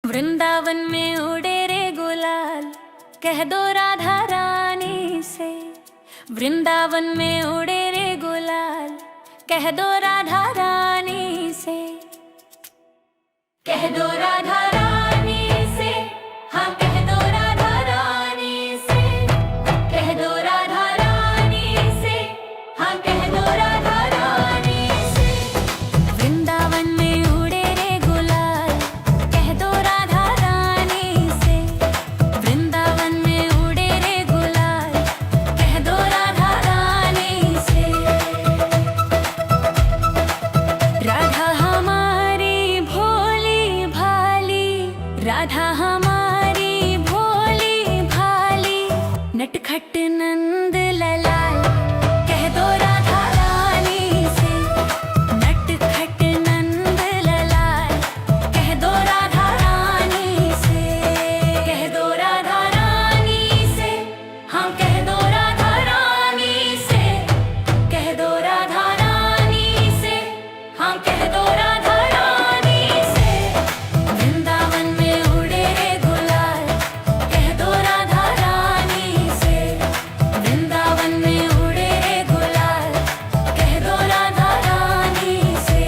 वृंदावन में उड़े रे गुलाल, कह दो राधा रानी से। वृंदावन में उड़े रे गुलाल, कह दो राधा रानी से। कह दो राधा रानी से, हाँ कह दो राधा रानी से। कह दो राधा रानी से, हाँ कह दो राधा रानी से। वृंदावन में उड़े रे गुलाल, कह दो राधा रानी से। वृंदावन में उड़े रे गुलाल, कह दो राधा रानी से। राधा हमारी भोली भाली, राधा हमारी भोली भाली, नटखट नंद ललाल, कह दो राधा रानी से। नटखट नंद ललाल, कह दो राधा रानी से। कह दो राधा रानी से, हाँ कह दो राधा रानी से। कह दो राधा रानी से, हाँ कह दो राधा रानी से। वृंदावन में उड़े रे गुलाल, कह दो राधा रानी से। वृंदावन में उड़े रे गुलाल, कह दो राधा रानी से।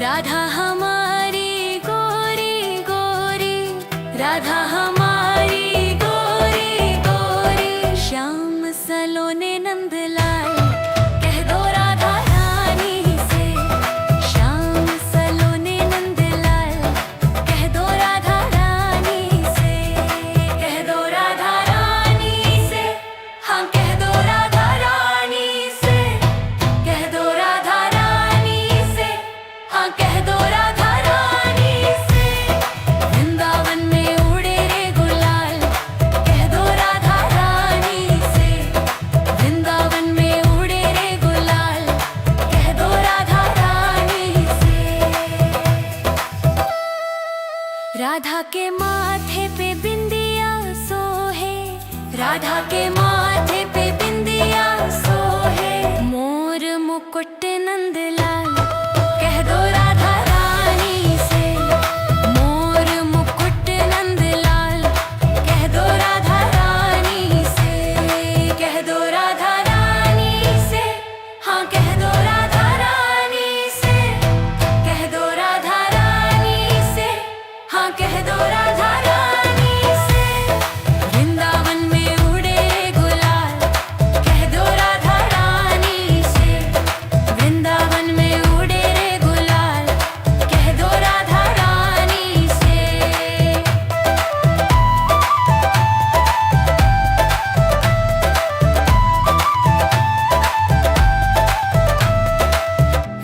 राधा हमारी गोरी गोरी, राधा हमारी गोरी गोरी, श्याम सलोने नंदलाल, कह दो राधा रानी से। श्याम सलोने नंदलाल, कह दो राधा रानी से। कह दो राधा रानी से, हाँ कह दो राधा रानी से। कह दो राधा रानी से, हाँ कह दो राधा रानी से। वृंदावन में उड़े रे गुलाल, कह दो राधा रानी से। वृंदावन में उड़े रे गुलाल, कह दो राधा रानी से। राधा के माथे पे बिंदिया सोहे, राधा के माथे पे बिंदिया सोहे, मोर मुकुट नंदलाल, कह दो राधा रानी से। मोर मुकुट नंदलाल, कह दो राधा रानी से। कह दो राधा रानी से, हाँ कह दो राधा रानी से। कह दो राधा रानी से, हाँ कह दो राधा रानी से। वृंदावन में उड़े रे गुलाल, कह दो राधा रानी से। वृंदावन में उड़े रे गुलाल, कह दो राधा रानी से।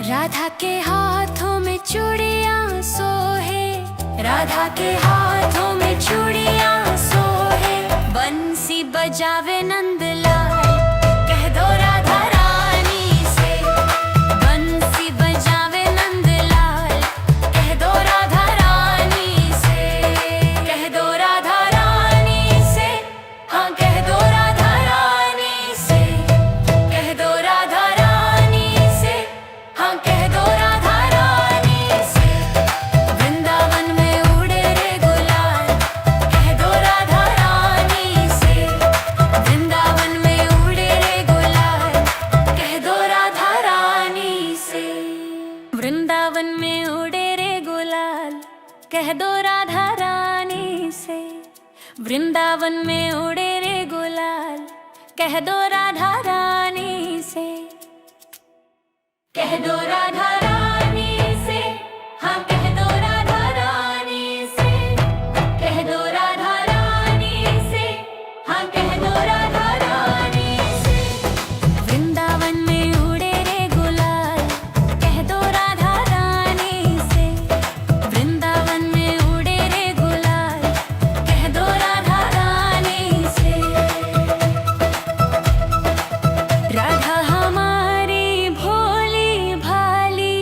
राधा के हाथों में चूड़ियां सोहे, राधा के हाथों में चूड़ियां सोहे, बंसी बजावे नंदलाल, कह दो राधा रानी से। बंसी बजावे नंदलाल, कह दो राधा रानी से। कह दो राधा रानी से, हाँ कह दो राधा रानी से। कह दो राधा रानी से, हाँ कह दो राधा रानी से। वृंदावन में उड़े रे गुलाल, कह दो राधा रानी से। वृंदावन में उड़े रे गुलाल, कह दो राधा रानी से। वृंदावन में उड़े रे गुलाल, कह दो राधा रानी से। वृंदावन में उड़े रे गुलाल, कह दो राधा रानी से। कह दो राधा रानी से, हाँ कह दो राधा रानी से। कह दो राधा रानी से, हाँ कह दो राधा रानी से। वृंदावन में उड़े रे गुलाल, कह दो राधा रानी से। वृंदावन में उड़े रे गुलाल, कह दो राधा रानी से। राधा हमारी भोली भाली,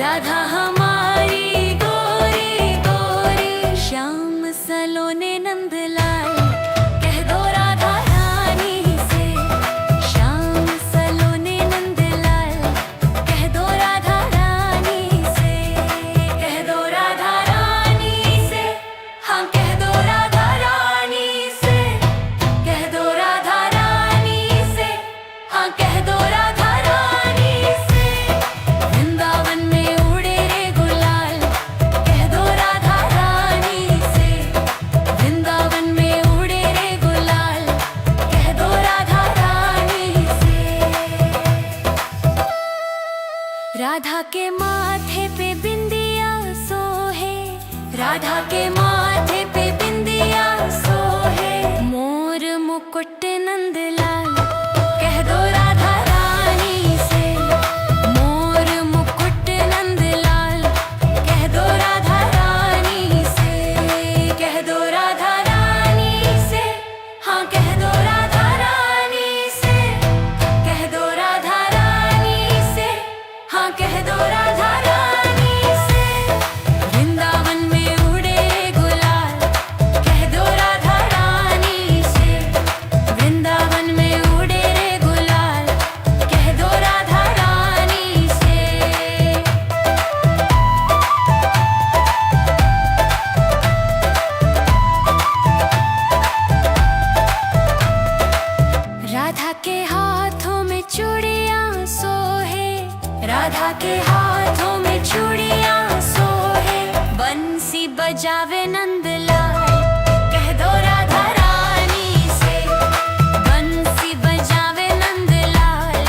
राधा हमारी गोरी गोरी, श्याम सलोने नंदलाल, कह दो राधा रानी से। श्याम सलोने नंदलाल, कह दो राधा रानी से। कह दो राधा रानी से, हाँ कह दो राधा रानी से। कह दो राधा रानी से, हाँ कह दो राधा रानी से। वृंदावन में उड़े रे गुलाल, कह दो राधा रानी से। वृंदावन में उड़े रे गुलाल, कह दो राधा रानी से। राधा के माथे पे बिंदिया सोहे, राधा के माथे पे बिंदिया सोहे। मोर मुकुट नंदलाल, कह दो राधा रानी से। मोर मुकुट नंदलाल, कह दो राधा रानी से। कह दो राधा रानी से, हाँ कह दो राधा रानी से। कह दो राधा रानी से, हाँ कह दो राधा रानी से। वृंदावन में उड़े गुलाल, कह दो राधा रानी से। वृंदावन में उड़े रे गुलाल, कह दो राधा रानी से। राधा के हाथों में चूड़ियां सोहे, राधा के हाथों में चूड़ियां सोहे। बंसी बजावे नंदलाल, कह दो राधा रानी से। बंसी बजावे नंदलाल,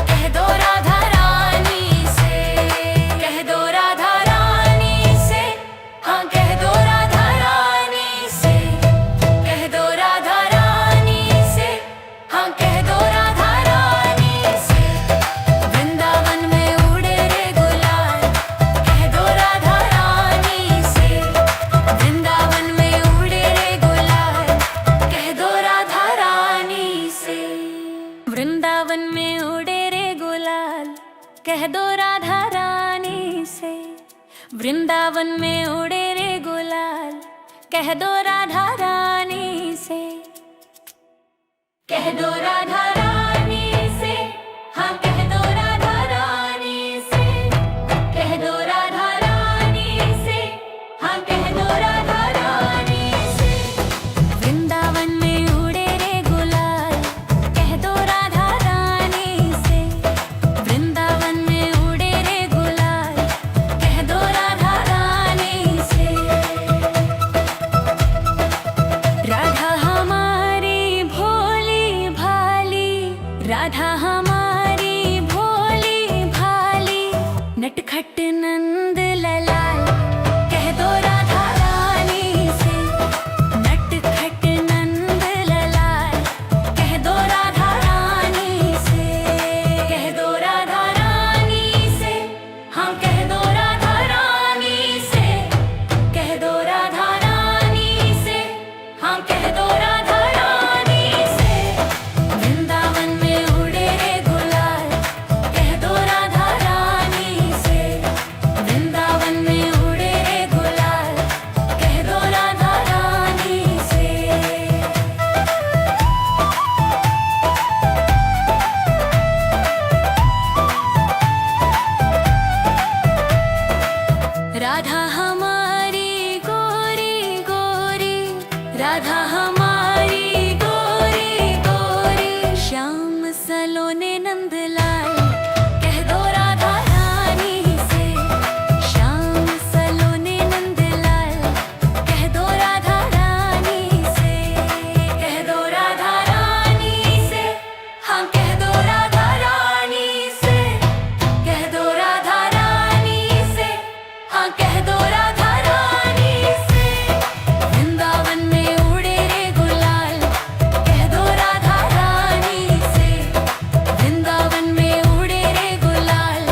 कह दो राधा रानी से। कह दो राधा रानी से, हाँ कह दो राधा रानी से। कह दो राधा रानी से, हाँ कह दो राधा रानी से। वृंदावन में उड़े रे गुलाल, कह दो राधा रानी से। वृंदावन में उड़े रे गुलाल, कह दो राधा रानी से। वृंदावन में उड़े रे गुलाल, कह दो राधा रानी से। वृंदावन में उड़े रे गुलाल, कह दो राधा रानी से। कह दो राधा रानी से, हाँ कह दो राधा रानी से। कह दो राधा रानी से, हाँ कह दो राधा रानी से। वृंदावन में उड़े रे गुलाल, कह दो राधा रानी से। वृंदावन में उड़े रे गुलाल, कह दो राधा रानी से। राधा हमारी भोली भाली, राधा हमारी भोली भाली। नटखट नंद ललाल, कह दो राधा रानी से। नटखट नंद ललाल, कह दो राधा रानी से। कह दो राधा रानी से, हाँ कह दो राधा रानी से। कह दो राधा रानी से, हाँ कह दो राधा रानी से। वृंदावन में उड़े रे गुलाल, कह दो राधा रानी से। वृंदावन में उड़े रे गुलाल, कह दो राधा रानी से। राधा हमारी गोरी गोरी, राधा हमारी गोरी गोरी। श्याम सलोने नंदलाल, कह दो राधा रानी से। श्याम सलोने नंदलाल, कह दो राधा रानी से। कह दो राधा रानी से, हाँ कह दो राधा रानी से। कह दो राधा रानी से, हाँ कह दो राधा रानी से। वृंदावन में उड़े रे गुलाल, कह दो राधा रानी से। वृंदावन में उड़े रे गुलाल,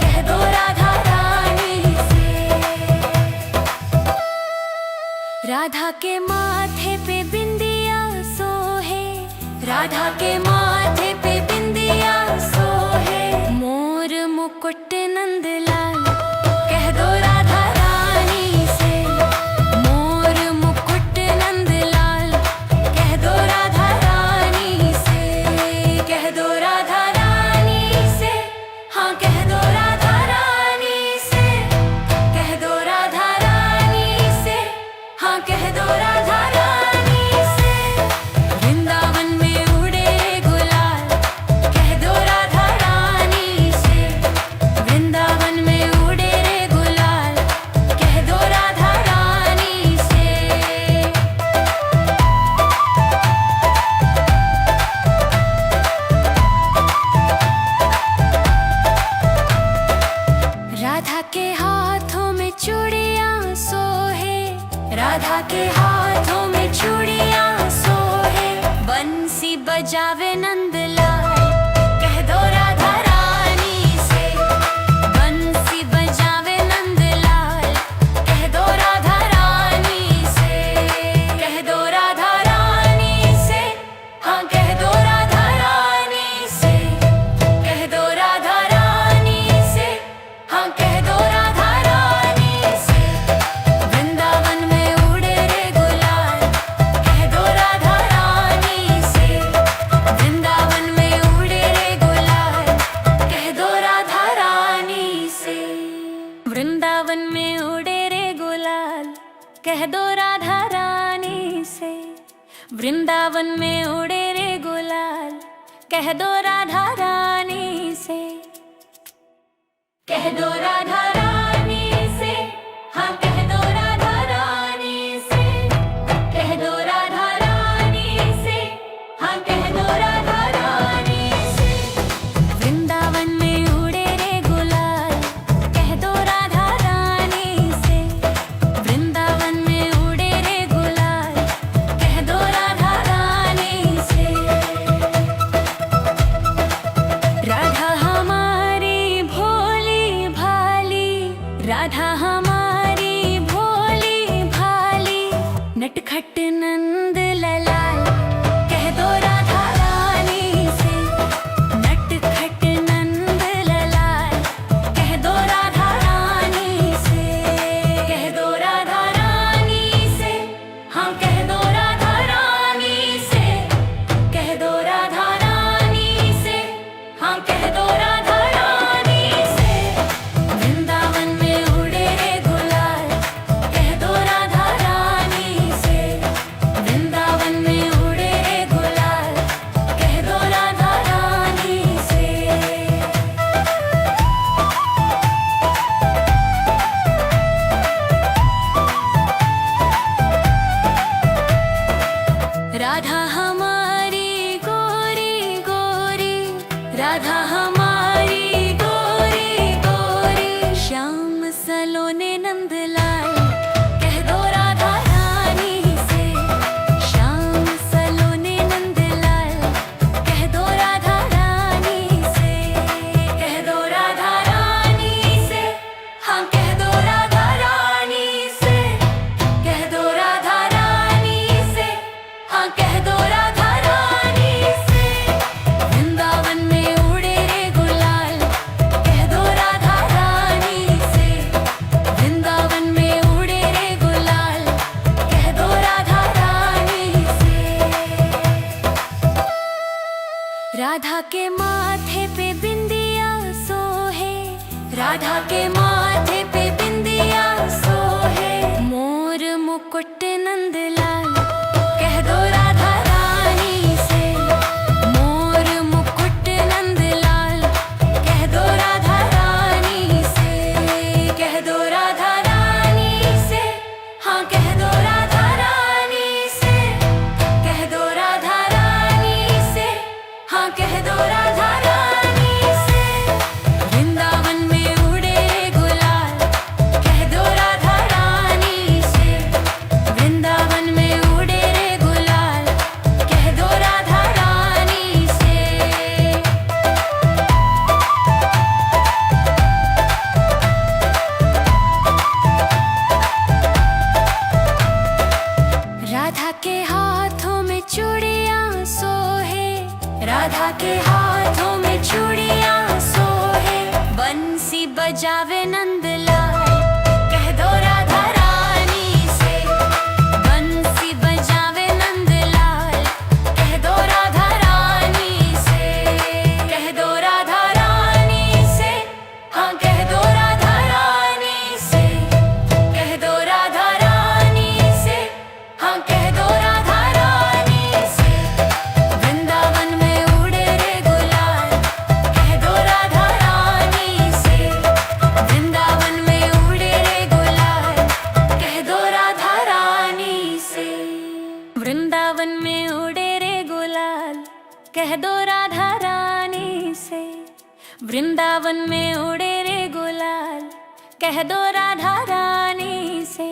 कह दो राधा रानी से। राधा के माथे पे बिंदिया सोहे, राधा के माथे पे बिंदिया सोहे। मोर मुकुट नंदलाल, राधा के हाथों में चूड़ियां सोहे, राधा के हाथों में चूड़ियां सोहे, बंसी बजावे नंदलाल, कह दो राधा रानी से। बंसी बजावे नंदलाल, कह दो राधा रानी से, कह दो राधा रानी से, हाँ कह दो राधा रानी से, कह दो राधा रानी से, हाँ कह दो राधा रानी से। वृंदावन में उड़े रे गुलाल, कह दो राधा रानी से। वृंदावन में उड़े रे गुलाल, कह दो राधा रानी से। वृंदावन में उड़े रे गुलाल, कह दो राधा रानी से। वृंदावन में उड़े रे गुलाल, कह दो राधा रानी से, कह दो राधा रानी से, हाँ कह दो राधा रानी से, कह दो राधा रानी से, हाँ कह दो राधा रानी से। वृंदावन में उड़े रे गुलाल, कह दो राधा रानी से। वृंदावन में उड़े रे गुलाल, कह दो राधा रानी से। राधा हमारी भोली भाली, राधा हमारी भोली भाली, नटखट नंद ललाल, कह दो राधा रानी से। नटखट नंद ललाल, कह दो राधा रानी से, कह दो राधा रानी से, हाँ कह दो राधा रानी से, कह दो राधा रानी से, हाँ कह दो राधा रानी से। वृंदावन में उड़े रे गुलाल, कह दो राधा रानी से। वृंदावन में उड़े रे गुलाल, कह दो राधा रानी से। राधा हमारी गोरी गोरी, राधा हमारी गोरी गोरी, श्याम सलोने नंदलाल, कह दो राधा रानी से। श्याम सलोने नंदलाल, कह दो राधा रानी से, कह दो राधा रानी से, हाँ कह दो राधा रानी से, कह दो राधा रानी से, हाँ कह दो राधा रानी से। वृंदावन में उड़े रे गुलाल, कह दो राधा रानी से। वृंदावन में उड़े रे गुलाल, कह दो राधा रानी से। राधा के माथे पे बिंदिया सोहे, राधा के माथे पे बिंदिया सोहे, मोर मुकुट नंदलाल, कह दो राधा रानी से। मोर मुकुट नंदलाल, कह दो राधा रानी से, कह दो राधा रानी से, हाँ कह दो राधा रानी से, कह दो राधा रानी से, हाँ कह दो राधा रानी से। वृंदावन में उड़े रे गुलाल, कह दो राधा रानी से। वृंदावन में उड़े रे गुलाल, कह दो राधा रानी से। राधा के हाथों में चूड़ियां सोहे, राधा के हाथों में चूड़ियां सोहे, बंसी बजावे नंदलाल, कह दो राधा रानी से। बंसी बजावे नंदलाल, कह दो राधा रानी से, कह दो राधा रानी से, हाँ कह दो राधा रानी से, कह दो राधा रानी से, हाँ कह दो राधा रानी से। वृंदावन में उड़े रे गुलाल, कह दो राधा रानी से। वृंदावन में उड़े रे गुलाल, कह दो राधा रानी से। वृंदावन में उड़े रे गुलाल, कह दो राधा रानी से। वृंदावन में उड़े रे गुलाल, कह दो राधा रानी से,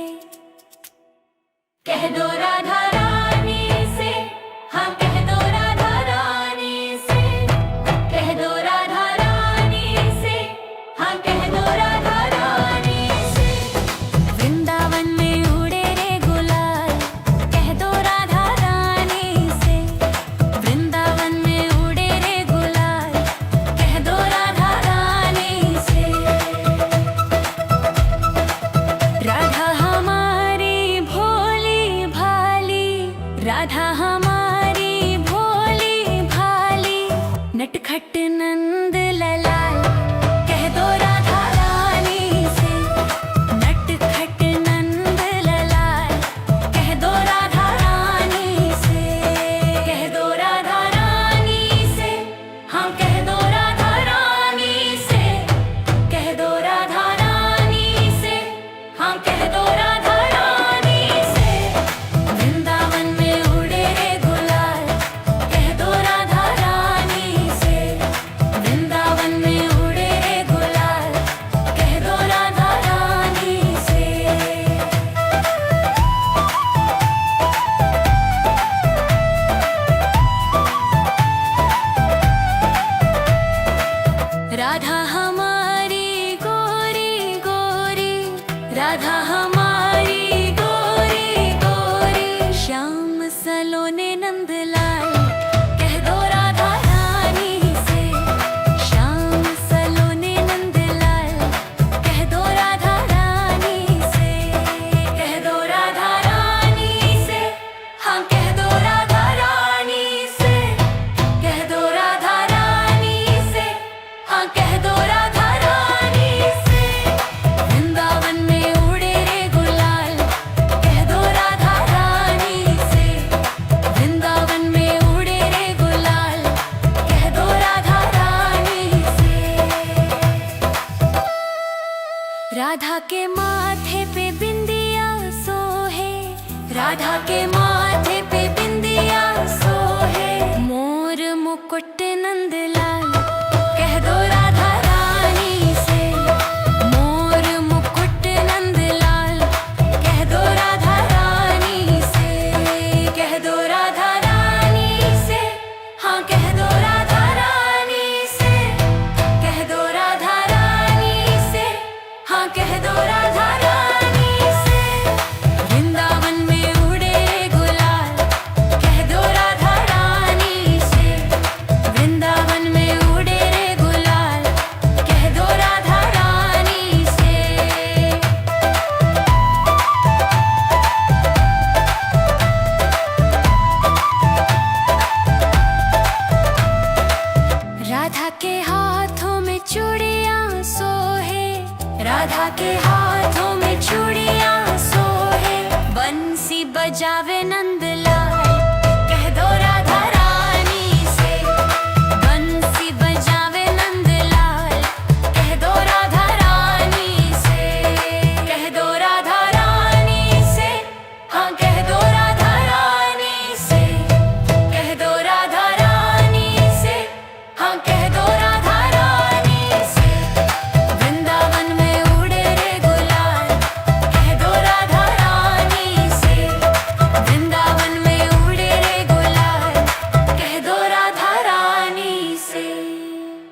कह दो राधा रानी से, हाँ कह दो राधा रानी से, कह दो राधा रानी से, हाँ कह दो राधा रानी से। वृंदावन में उड़े रे गुलाल, कह दो राधा रानी से। वृंदावन में उड़े रे गुलाल, कह दो राधा रानी से। राधा हमारी भोली भाली, राधा हमारी भोली भाली, नटखट नंद ललाल, कह दो राधा रानी से। नटखट नंद ललाल, कह दो राधा रानी से, कह दो राधा रानी से, हाँ कह दो राधा रानी से, कह दो राधा रानी से, हाँ कह दो राधा रानी से। वृंदावन में उड़े रे गुलाल, कह दो राधा रानी से। वृंदावन में उड़े रे गुलाल, कह दो राधा रानी से। राधा हमारी गोरी गोरी, राधा हमारी गोरी गोरी, श्याम सलोने नंदलाल, कह दो राधा रानी से। श्याम सलोने नंदलाल, कह दो राधा रानी से, कह दो राधा रानी से, हाँ कह दो राधा रानी से, कह दो राधा रानी से, हाँ कह दो राधा रानी से। वृंदावन में उड़े रे गुलाल, कह दो राधा रानी से। वृंदावन में उड़े रे गुलाल, कह दो राधा रानी से। राधा के माथे पे बिंदिया सोहे, राधा के माथे पे बिंदिया सोहे, मोर मुकुट नंदलाल, कह दो राधा रानी से। मोर मुकुट नंदलाल, कह दो राधा रानी से, कह दो राधा रानी से, हाँ कह दो राधा रानी से, कह दो राधा रानी से, हाँ कह दो राधा रानी से। वृंदावन में उड़े रे गुलाल, कह दो राधा रानी से। वृंदावन में उड़े रे गुलाल, कह दो राधा रानी से। राधा के हाथों में चूड़ियां सोहे, राधा के हाथों में चूड़ियां सोहे, बंसी बजावे न